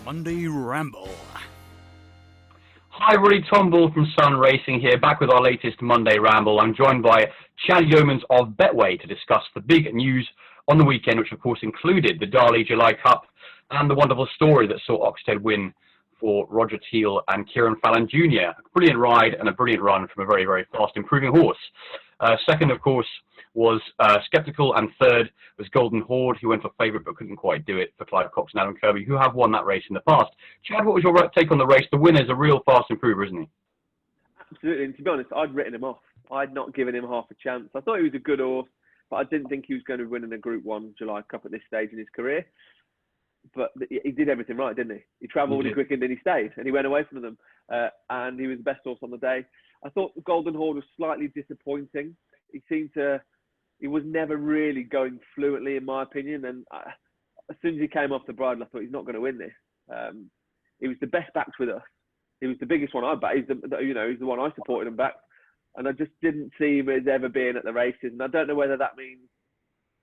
Monday Ramble. Hi, everybody. Tom Bull from Sun Racing here, back with our latest Monday Ramble. I'm joined by Chad Yeomans of Betway to discuss the big news on the weekend, which of course included the Dali July Cup and the wonderful story that saw Oxted win for Roger Teal and Kieran Fallon Jr. A brilliant ride and a brilliant run from a very, very fast improving horse. Second, of course, was Skeptical, and third was Golden Horde, who went for favourite but couldn't quite do it for Clive Cox and Adam Kirby, who have won that race in the past. Chad, what was your take on the race? The winner's a real fast improver, isn't he? Absolutely, and to be honest, I'd written him off. I'd not given him half a chance. I thought he was a good horse, but I didn't think he was going to win in a Group 1 July Cup at this stage in his career. But he did everything right, didn't he? He travelled, he quickened, and he stayed, and he went away from them. And he was the best horse on the day. I thought the Golden Horde was slightly disappointing. He was never really going fluently, in my opinion. And as soon as he came off the bridle, I thought he's not going to win this. He was the best backed with us. He was the biggest one I backed. He's the one I supported and backed. And I just didn't see him as ever being at the races. And I don't know whether that means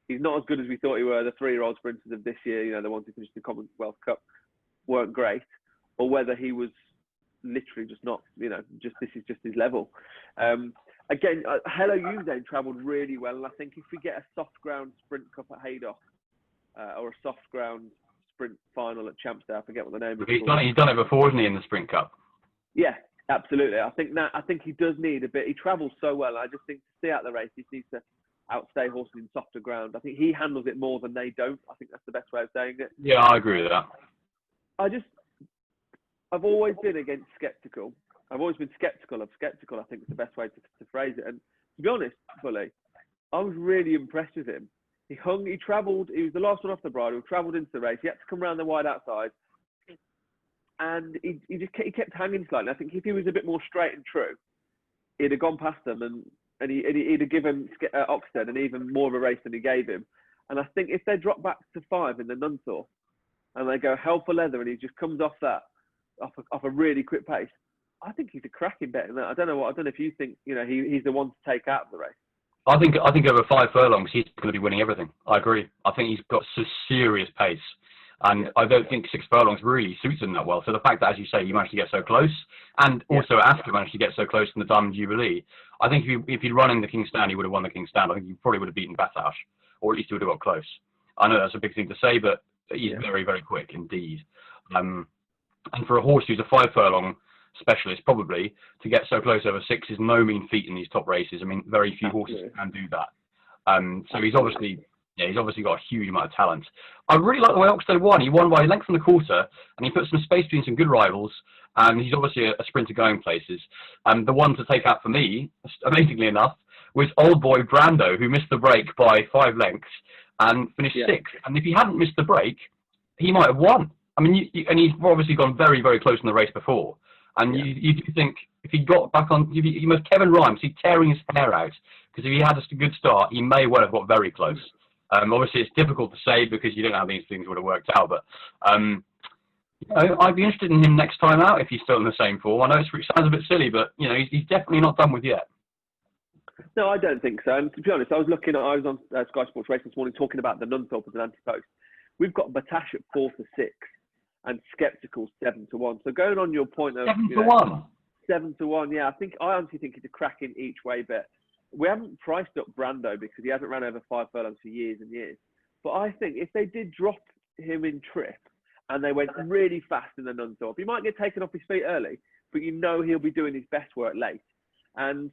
he's not as good as we thought he were. The 3-year-old sprinters of this year, the ones who finished the Commonwealth Cup, weren't great, or whether he was literally just not, this is just his level. Again, Hello Usain travelled really well, and I think if we get a soft ground sprint cup at Haydock, or a soft ground sprint final at Champs Day, I forget what the name is. He's done it before, hasn't he, in the sprint cup? Yeah, absolutely. I think he does need a bit. He travels so well. I just think to stay out the race, he needs to outstay horses in softer ground. I think he handles it more than they don't. I think that's the best way of saying it. Yeah, I agree with that. I've always been against Skeptical. I've always been sceptical of Skeptical, I think is the best way to phrase it. And to be honest, Bully, I was really impressed with him. He travelled, he was the last one off the bridle, travelled into the race. He had to come around the wide outside. And he kept hanging slightly. I think if he was a bit more straight and true, he'd have gone past them and he'd have given Oxted an even more of a race than he gave him. And I think if they drop back to 5 in the Nunthor and they go hell for leather and he just comes off a really quick pace, I think he's a cracking bet in that. I don't know if you think he's the one to take out of the race. I think over 5 furlongs he's going to be winning everything. I agree. I think he's got serious pace, and I don't think 6 furlongs really suits him that well. So the fact that, as you say, he managed to get so close, and also after managed to get so close in the Diamond Jubilee, I think if he'd run in the King's Stand, he would have won the King's Stand. I think he probably would have beaten Batash, or at least he would have got close. I know that's a big thing to say, but he's very, very quick indeed. And for a horse who's a 5 furlong specialist, probably to get so close over 6 is no mean feat in these top races. I mean, very few horses can do that. So he's obviously got a huge amount of talent. I really like the way Oxted won. He won by length from the quarter, and he put some space between some good rivals. And he's obviously a sprinter going places. The one to take out for me, amazingly enough, was old boy Brando, who missed the break by 5 lengths and finished 6th. And if he hadn't missed the break, he might have won. I mean, and he's obviously gone very, very close in the race before. And you do think if he got back on, he must Kevin Rhymes, he's tearing his hair out, because if he had a good start, he may well have got very close. Obviously, it's difficult to say because you don't know how these things would have worked out. But I'd be interested in him next time out if he's still in the same form. I know it sounds a bit silly, but he's definitely not done with yet. No, I don't think so. And to be honest, I was on Sky Sports Racing this morning talking about the Nunthorpe as an anti-post. We've got Batash at 4 to 6. And Skeptical 7 to 1. So going on your point of 7 to 1. 7 to 1, yeah. I honestly think it's a cracking each way bet. We haven't priced up Brando because he hasn't ran over 5 furlongs for years and years. But I think if they did drop him in trip and they went really fast in the Nunthorpe, he might get taken off his feet early, but he'll be doing his best work late. And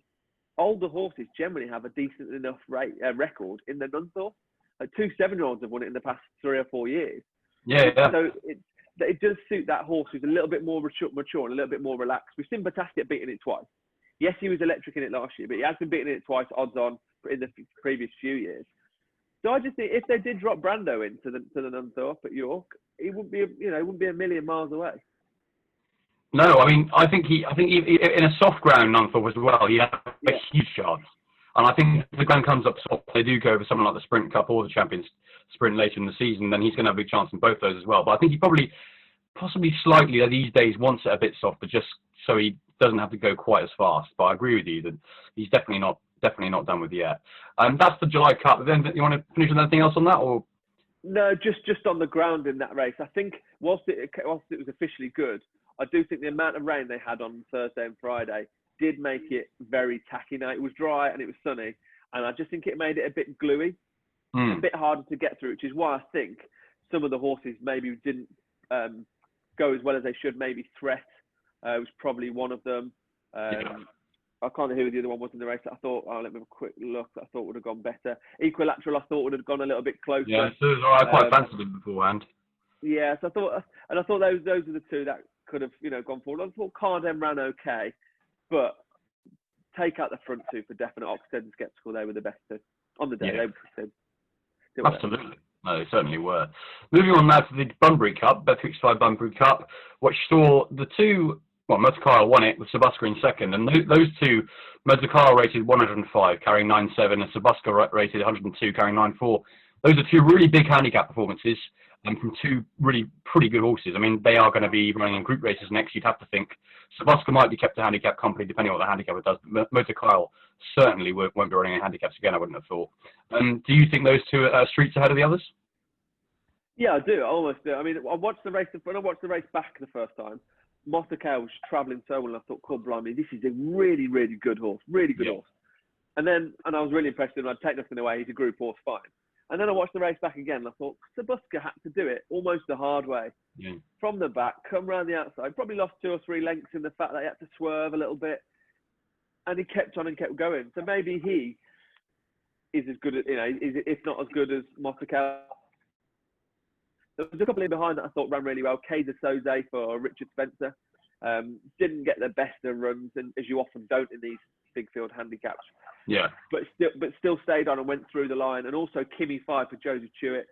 older horses generally have a decent enough record in the Nunthorpe. Like 2 7-year-olds have won it in the past 3 or 4 years. Yeah. So it does suit that horse who's a little bit more mature and a little bit more relaxed. We've seen Batash get beaten it twice. Yes, he was electric in it last year, but he has been beaten it twice, odds on, in the previous few years. So I just think if they did drop Brando into the Nunthorpe at York, he wouldn't be a million miles away. No, I mean, I think he in a soft ground Nunthorpe as well, he had a huge chance. And I think if the ground comes up soft, they do go over someone like the Sprint Cup or the Champions Sprint later in the season, then he's going to have a big chance in both those as well. But I think he possibly slightly these days wants it a bit softer, just so he doesn't have to go quite as fast. But I agree with you that he's definitely not done with yet. And that's the July Cup. Then you want to finish with anything else on that, or? No, just on the ground in that race. I think whilst it was officially good, I do think the amount of rain they had on Thursday and Friday did make it very tacky. Now, it was dry and it was sunny, and I just think it made it a bit gluey, a bit harder to get through, which is why I think some of the horses maybe didn't go as well as they should. Maybe Threat was probably one of them. I can't remember who the other one was in the race that I thought, let me have a quick look, that I thought would have gone better. Equilateral, I thought would have gone a little bit closer. Yeah, so I quite fancied him beforehand. Yeah, so I thought those are the two that could have, gone forward. I thought Cardem ran okay, but take out the front two for definite. Oxted and Skeptical, they were the best two on the day. Yeah. They were Absolutely. No, they certainly were. Moving on now to the Bunbury Cup, Bet365 Bunbury Cup, which saw the two, Mozarkyle won it with Sabuska in second, and those two, Mozarkyle rated 105, carrying 9.7, and Sabuska rated 102, carrying 9.4. Those are two really big handicap performances, and from two really pretty good horses. I mean, they are going to be running in group races next. You'd have to think Sabuska might be kept a handicap company, depending on what the handicapper does. But Mozarkyle certainly won't be running in handicaps again, I wouldn't have thought. Do you think those two are streets ahead of the others? Yeah, I do. I almost do. I mean, I watched the race when I watched the race back the first time. Mozarkyle was travelling so well, and I thought, "God blimey, this is a really, really good horse, really good horse." And I was really impressed with him. I'd take nothing away. He's a group horse, fine. And then I watched the race back again, and I thought, Sabuska had to do it almost the hard way. Yeah. From the back, come round the outside. Probably lost 2 or 3 lengths in the fact that he had to swerve a little bit. And he kept on and kept going. So maybe he is as good as, if not as good as Mozarkyle. There was a couple in behind that I thought ran really well. Kaiser Soze for Richard Spencer. Didn't get the best of runs, and as you often don't in these big field handicaps. Yeah. But still stayed on and went through the line. And also Kimmy 5 for Joseph Chewett.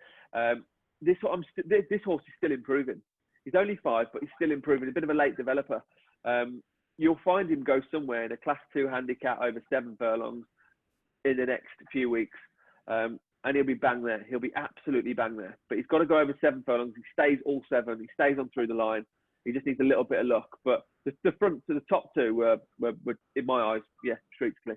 This horse is still improving. He's only 5, but he's still improving. A bit of a late developer. You'll find him go somewhere in a Class 2 handicap over 7 furlongs in the next few weeks. And he'll be bang there. He'll be absolutely bang there. But he's got to go over 7 furlongs. He stays all 7. He stays on through the line. He just needs a little bit of luck. But the front to the top two were in my eyes, streets clear.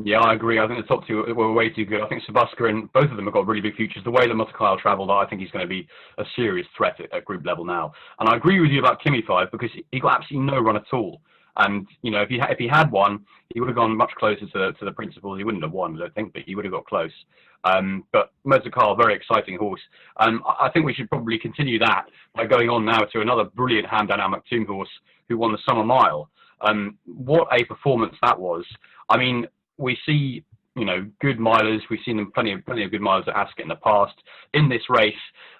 Yeah, I agree. I think the top two were way too good. I think Sabuska and both of them have got really big futures. The way that Mozarkyle travelled, I think he's going to be a serious threat at group level now. And I agree with you about Kimmy 5 because he got absolutely no run at all. And if he had won, he would have gone much closer to the principal. He wouldn't have won, I don't think, but he would have got close. But Mozarkyle, very exciting horse. I think we should probably continue that by going on now to another brilliant Hamdan Al Maktoum horse who won the Summer Mile. What a performance that was! I mean, we see good milers. We've seen them plenty of good milers at Ascot in the past in this race,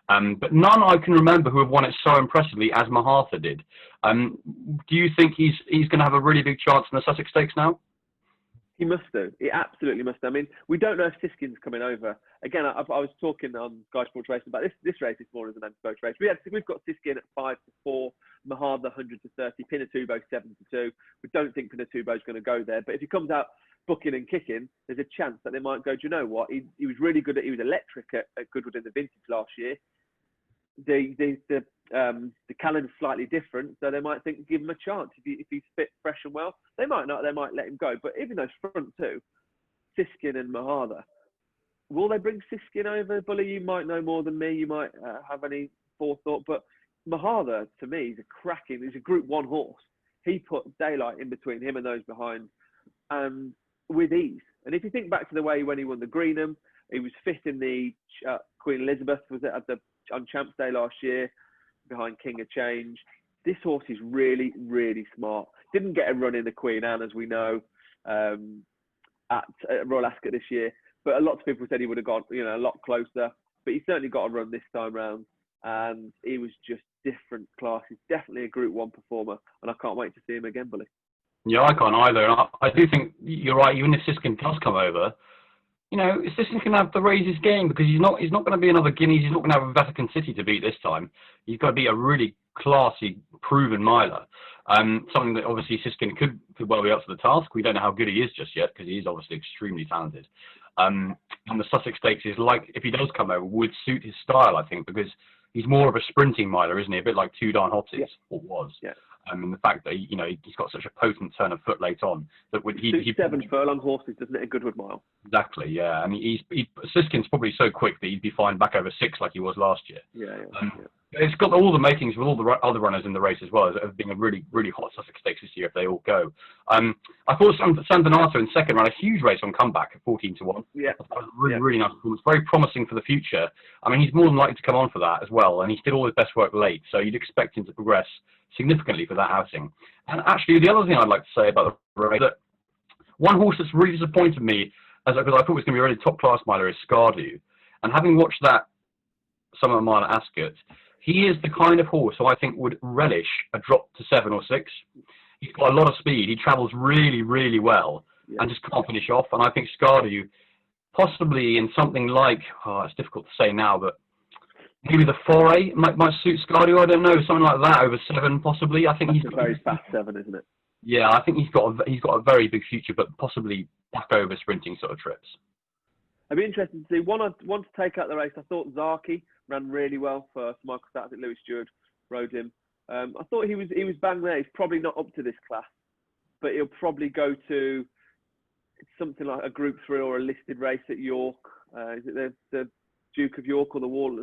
but none I can remember who have won it so impressively as Mahatha did. Do you think he's going to have a really big chance in the Sussex Stakes now? He must do. He absolutely must do. I mean, we don't know if Siskin's coming over. Again, I was talking on Sky Sports Racing about this race this morning as an anti-boat race. We've got Siskin at 5-4, Mahatha 100-30, Pinatubo 7-2. We don't think Pinatubo's going to go there, but if he comes out booking and kicking, there's a chance that they might go, do you know what? He was really good he was electric at Goodwood in the Vintage last year. The calendar's slightly different, so they might think give him a chance if he's fit, fresh and well. They might not. They might let him go. But even those front two, Siskin and Mahatha, will they bring Siskin over? Bully, you might know more than me. You might have any forethought. But Mahatha, to me, he's a Group 1 horse. He put daylight in between him and those behind, with ease. And if you think back to the way when he won the Greenham, he was fifth in the Queen Elizabeth, on Champs Day last year, behind King of Change. This horse is really, really smart. Didn't get a run in the Queen Anne, as we know, at Royal Ascot this year. But a lot of people said he would have gone, a lot closer. But he certainly got a run this time round. And he was just different class. He's definitely a Group 1 performer. And I can't wait to see him again, Bully. Yeah, I can't either. And I do think you're right. Even if Siskin does come over, Siskin can have to raise his game because he's not going to be another Guineas. He's not going to have a Vatican City to beat this time. He's got to be a really classy, proven miler. Something that obviously Siskin could well be up to the task. We don't know how good he is just yet because he is obviously extremely talented. And the Sussex Stakes is if he does come over, would suit his style, I think, because he's more of a sprinting miler, isn't he? A bit like Two Darn Hopsys, or was. Yeah. And the fact that he's got such a potent turn of foot late on that he 7 furlong horses, doesn't it? A Goodwood Mile. Exactly, yeah. And Siskin's probably so quick that he'd be fine back over 6 like he was last year. Yeah. It's got all the makings with all the other runners in the race as well as being a really, really hot Sussex Stakes this year if they all go. I thought San Donato in second ran a huge race on comeback at 14-1. Yeah. That was really nice performance. Very promising for the future. I mean, he's more than likely to come on for that as well, and he did all his best work late, so you'd expect him to progress significantly for that outing. And actually, the other thing I'd like to say about the race, that one horse that's really disappointed me, because I thought it was going to be a really top-class miler, is Scardu. And having watched that Summer Mile at Ascot, he is the kind of horse who I think would relish a drop to 7 or 6. He's got a lot of speed. He travels really, really well and just can't finish off. And I think Scardu, possibly in something like, it's difficult to say now, but maybe the foray might suit Scardu. I don't know, something like that over 7 possibly. I think he's a very fast 7, isn't it? Yeah, I think he's got a very big future, but possibly back over sprinting sort of trips. I'd be interested to see one to take out the race. I thought Zaki ran really well for Michael Stout. I think Lewis Stewart rode him. I thought he was bang there. He's probably not up to this class, but he'll probably go to something like a Group 3 or a listed race at York. Is it the Duke of York or the Wall,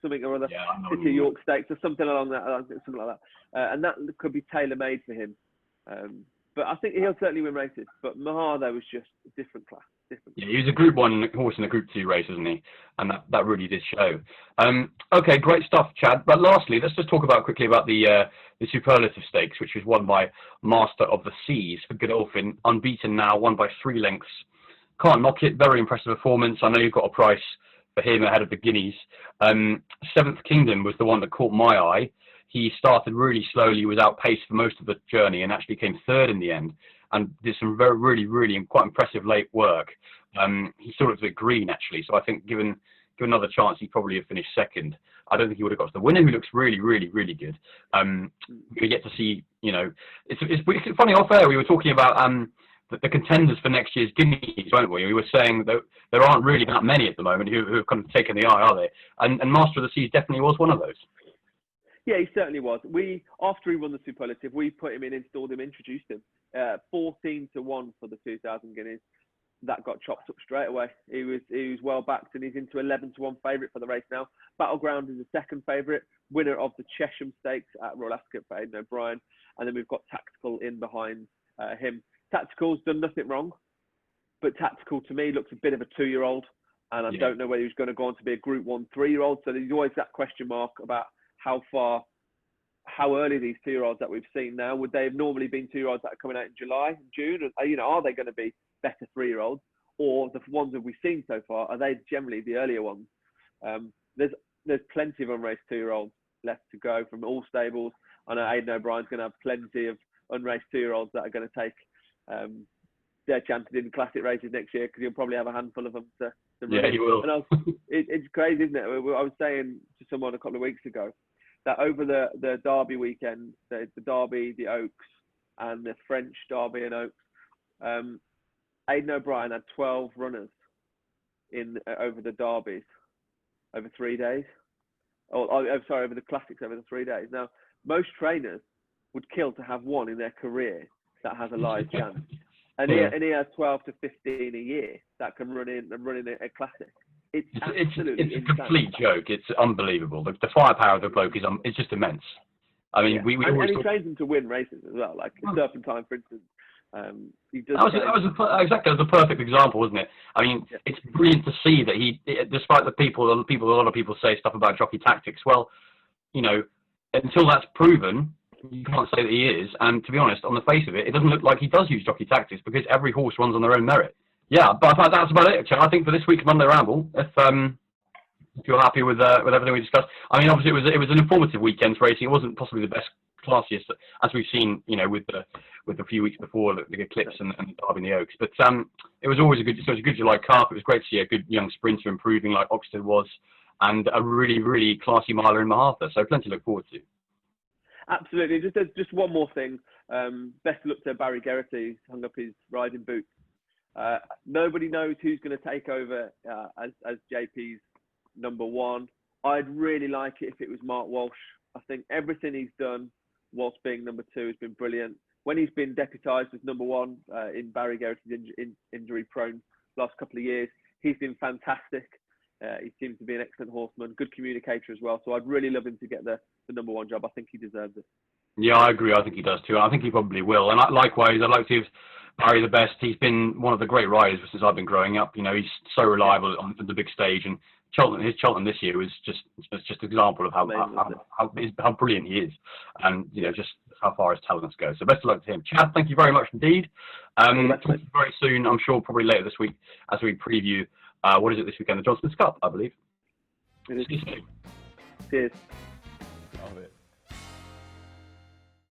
something or other? Yeah, City York Stakes or something along that, something like that. And that could be tailor made for him. But I think he'll certainly win races. But Mahar, though, was just a different class. Yeah, he was a Group 1 horse in a Group 2 race, isn't he? And that really did show. Okay, great stuff, Chad. But lastly, let's just talk quickly about the Superlative Stakes, which was won by Master of the Seas for Godolphin, unbeaten now, won by 3 lengths. Can't knock it. Very impressive performance. I know you've got a price for him ahead of the Guineas. Seventh Kingdom was the one that caught my eye. He started really slowly, was outpaced for most of the journey, and actually came 3rd in the end, and did some really, really quite impressive late work. He sort of a bit green actually, so I think given another chance, he probably have finished 2nd. I don't think he would have got to the winner, who looks really, really, really good. We get to see, it's funny off air. We were talking about the contenders for next year's Guineas, weren't we? We were saying that there aren't really that many at the moment who have kind of taken the eye, are they? And Master of the Seas definitely was one of those. Yeah, he certainly was. After he won the Superlative, we put him in, installed him, introduced him. 14-1 for the 2,000 Guineas. That got chopped up straight away. He was well backed, and he's into 11-1 favourite for the race now. Battleground is the 2nd favourite, winner of the Chesham Stakes at Royal Ascot for Aidan O'Brien, and then we've got Tactical in behind him. Tactical's done nothing wrong, but Tactical to me looks a bit of a 2-year-old, and I don't know whether he's going to go on to be a Group 1 3-year-old. So there's always that question mark about how early these 2-year-olds that we've seen now. Would they have normally been 2-year-olds that are coming out in July and June? Are they going to be better 3-year-olds, or the ones that we've seen so far, are they generally the earlier ones? There's plenty of unraced 2-year-olds left to go from all stables. I know Aidan O'Brien's going to have plenty of unraced 2-year-olds that are going to take their chances in classic races next year, because he'll probably have a handful of them to Yeah, he will. And it's crazy, isn't it? I was saying to someone a couple of weeks ago that over the Derby weekend, the Derby, the Oaks, and the French Derby and Oaks, Aidan O'Brien had 12 runners over the Derbies over 3 days. Over the Classics over the 3 days. Now, most trainers would kill to have one in their career that has a live chance. And he has 12 to 15 a year that can run in a Classic. It's a complete joke. It's unbelievable. The firepower of the bloke is just immense. I mean, we always he trains them to win races as well, like Serpentine, for instance. That was a perfect example, wasn't it? I mean, it's brilliant to see that he, despite a lot of people say stuff about jockey tactics. Well, until that's proven, you can't say that he is. And to be honest, on the face of it, it doesn't look like he does use jockey tactics, because every horse runs on their own merit. Yeah, but that's about it. I think for this week's Monday Ramble, if you're happy with everything we discussed. I mean, obviously it was an informative weekend's racing. It wasn't possibly the best, classiest, as we've seen, with the few weeks before the Eclipse and the Derby and the Oaks. But it was always a good July Carp. It was great to see a good young sprinter improving like Oxted was, and a really, really classy miler in Mahatha. So plenty to look forward to. Absolutely. Just one more thing. Best luck to Barry Geraghty. He's hung up his riding boots. Nobody knows who's going to take over as JP's number 1. I'd really like it if it was Mark Walsh. I think everything he's done whilst being number 2 has been brilliant. When he's been deputised as number 1 in Barry Geraghty's injury-prone last couple of years, he's been fantastic. He seems to be an excellent horseman, good communicator as well. So I'd really love him to get the number 1 job. I think he deserves it. Yeah, I agree. I think he does too. I think he probably will. And likewise, I'd like to give Barry the best. He's been one of the great riders since I've been growing up. You know, he's so reliable on the big stage. And his Cheltenham this year was just an example of how brilliant he is, and you know, just how far his talents go. So best of luck to him. Chad, thank you very much indeed. Talk to you very soon. I'm sure probably later this week as we preview what is it this weekend? The John Smith Cup, I believe. It is. See you soon. Cheers.